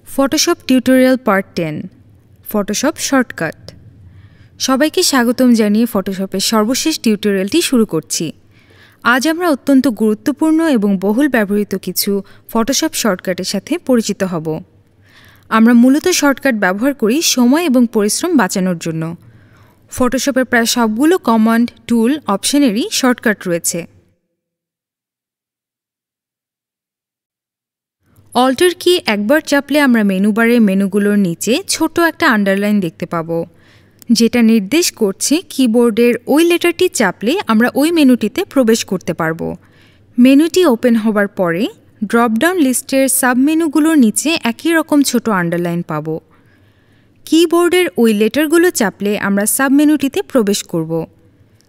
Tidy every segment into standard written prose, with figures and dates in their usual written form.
Photoshop tutorial part 10 Photoshop shortcut. সবাইকে স্বাগতম জানিয়ে ফটোশপের সর্বশেষ টিউটোরিয়ালটি শুরু করছি। আজ আমরা অত্যন্ত গুরুত্বপূর্ণ এবং বহুল ব্যবহৃত কিছু ফটোশপ শর্টকাটের সাথে পরিচিত হব। আমরা মূলত শর্টকাট ব্যবহার করি সময় এবং পরিশ্রম বাঁচানোর জন্য। ফটোশপের প্রায় সবগুলো কমান্ড, টুল, অপশনেরই শর্টকাট রয়েছে। অল্টার কি একবার চাপলে আমরা মেনু বারে মেনুগুলোর নিচে ছোট একটা আন্ডারলাইন দেখতে পাবো, যেটা নির্দেশ করছে কিবোর্ডের ওই লেটারটি চাপলে আমরা ওই মেনুটিতে প্রবেশ করতে পারবো। মেনুটি ওপেন হবার পরে ড্রপডাউন লিস্টের সাবমেনুগুলোর নিচে একই রকম ছোট আন্ডারলাইন পাবো। কিবোর্ডের ওই লেটারগুলো চাপলে আমরা সাবমেনুটিতে প্রবেশ করব।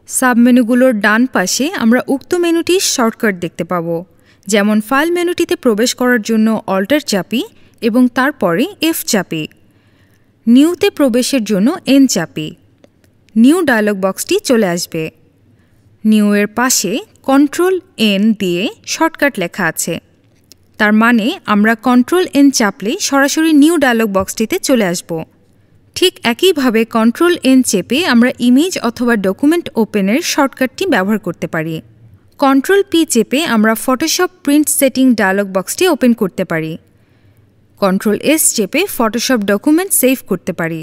সাবমেনুগুলোর ডান পাশে আমরা উক্ত মেনুটির শর্টকাট দেখতে পাবো, যেমন ফাইল মেনুটিতে প্রবেশ করার জন্য অল্টার চাপি এবং তারপরে এফ চাপি। নিউতে প্রবেশের জন্য এন চাপি। নিউ ডায়লগ বক্সটি চলে আসবে। নিউ এর পাশে কন্ট্রোল এন দিয়ে শর্টকাট লেখা আছে, তার মানে আমরা কন্ট্রোল এন চাপলে সরাসরি নিউ ডায়লগ বক্সটিতে চলে আসব। ঠিক একইভাবে কন্ট্রোল এন চেপে আমরা ইমেজ অথবা ডকুমেন্ট ওপেনের শর্টকাটটি ব্যবহার করতে পারি। কন্ট্রোল পি চেপে আমরা ফটোশপ প্রিন্ট সেটিং ডায়লগ বক্সটি ওপেন করতে পারি। কন্ট্রোল এস চেপে ফটোশপ ডকুমেন্ট সেভ করতে পারি।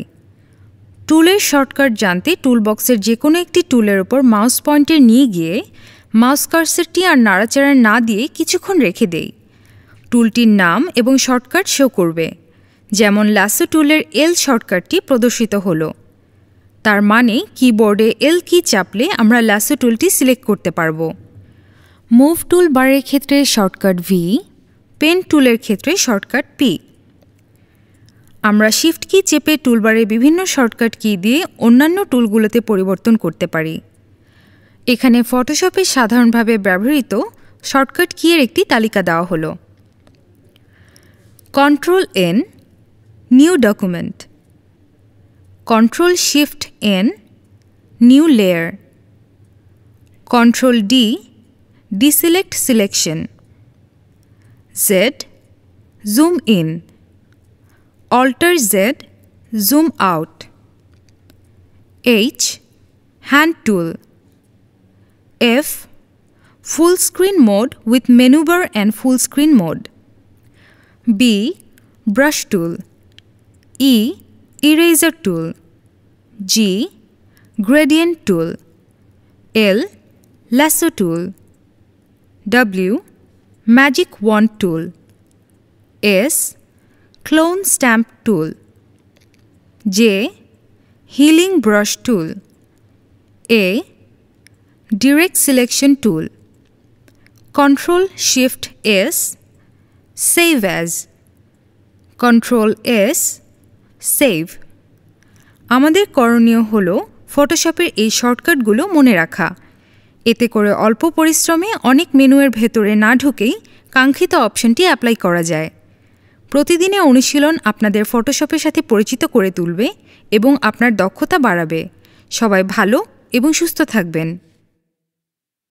টুলের শর্টকাট জানতে টুলবক্সের যে কোনো একটি টুলের ওপর মাউস পয়েন্টার নিয়ে গিয়ে মাউস কার্সারটি আর নাড়াচাড়া না দিয়ে কিছুক্ষণ রেখে দেই। টুলটির নাম এবং শর্টকাট শো করবে, যেমন ল্যাসো টুলের এল শর্টকাটটি প্রদর্শিত হলো। তার মানে কিবোর্ডে এল কি চাপলে আমরা ল্যাসো টুলটি সিলেক্ট করতে পারবো। মুভ টুল বারের ক্ষেত্রে শর্টকাট ভি, পেন টুলের ক্ষেত্রে শর্টকাট পি। আমরা শিফট কি চেপে টুলবারে বিভিন্ন শর্টকাট কি দিয়ে অন্যান্য টুলগুলোতে পরিবর্তন করতে পারি। এখানে ফটোশপে সাধারণভাবে ব্যবহৃত শর্টকাট কিয়ের একটি তালিকা দেওয়া হলো। Control N, new document. Control shift N, new layer. Control D, deselect selection. Z, zoom in. Alter Z, zoom out. H, hand tool. F, full screen mode with menu bar and full screen mode. B, brush tool. E, eraser tool. G, gradient tool. L, lasso tool. W, magic wand tool. S, clone stamp tool. J, healing brush tool. A, direct selection tool. Control Shift S, save as. Control S, save. আমাদের করণীয় হলো ফটোশপের এই শর্টকাটগুলো মনে রাখা। এতে করে অল্প পরিশ্রমে অনেক মেনুয়ের ভেতরে না ঢুকেই কাঙ্ক্ষিত অপশনটি অ্যাপ্লাই করা যায়। প্রতিদিনের অনুশীলন আপনাদের ফটোশপের সাথে পরিচিত করে তুলবে এবং আপনার দক্ষতা বাড়াবে। সবাই ভালো এবং সুস্থ থাকবেন।